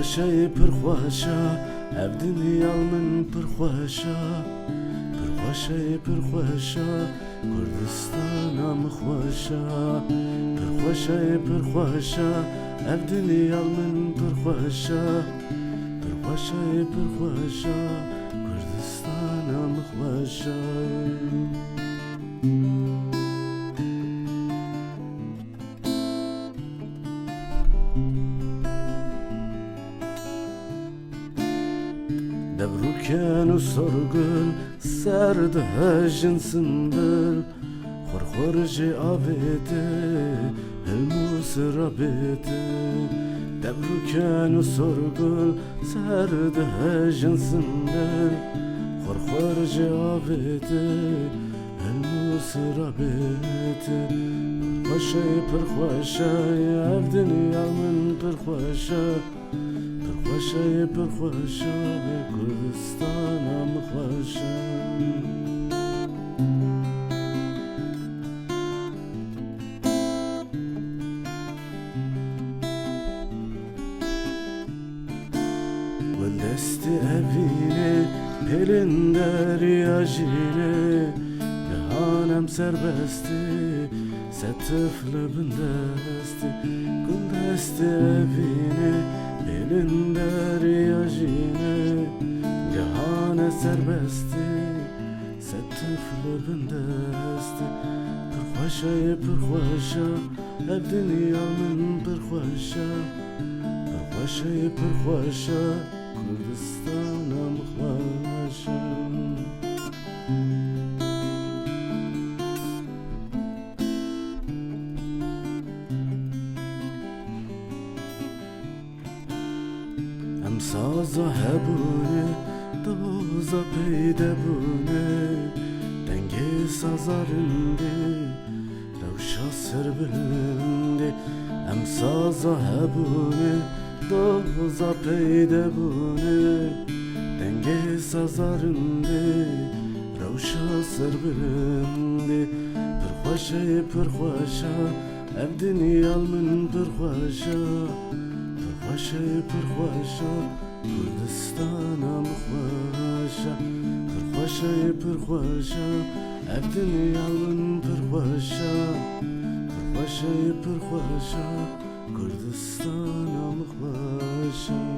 پرخوشای پرخوشا اف دنیا من پرخوشا پرخوشای پرخوشا کردستانم خوشا پرخوشای پرخوشا اف دنیا من پرخوشا پرخوشای پرخوشا کردستانم خوشا دبروكان وسرقل سرد هجن سنبل خرخرجي آبيتي الموس ربيتي دبروكان وسرقل سرد هجن سنبل خرخرجي آبيتي الموس ربيتي پرخوشای پرخوشای اف دنیا من پرخوشا پرخوشای پرخوشای کردستانم خوشا ولدستی evine pelin derya jine Cehanem serbesti Setifli bindesti Gündesti evine Pelin derya jine Cehane serbesti Setifli bindesti Pırxoşa pırxoşa Ev dünya min pırxoşa Pırxoşa pırxoşa Kurdistanım xoşa Em saza hebune doza peyde bune Denge sazarindi Revşa serbilindi Em saza hebune doza peyde bune Denge sazarindi Revşa serbilindi Pırxoşa pırxoşa Ev dünya min pırxoşa پرخوشای پرخوشا کردستانم خوشا پرخوشای پرخوشا اف دنیا من پرخوشا پرخوشای پرخوشا کردستانم خوشا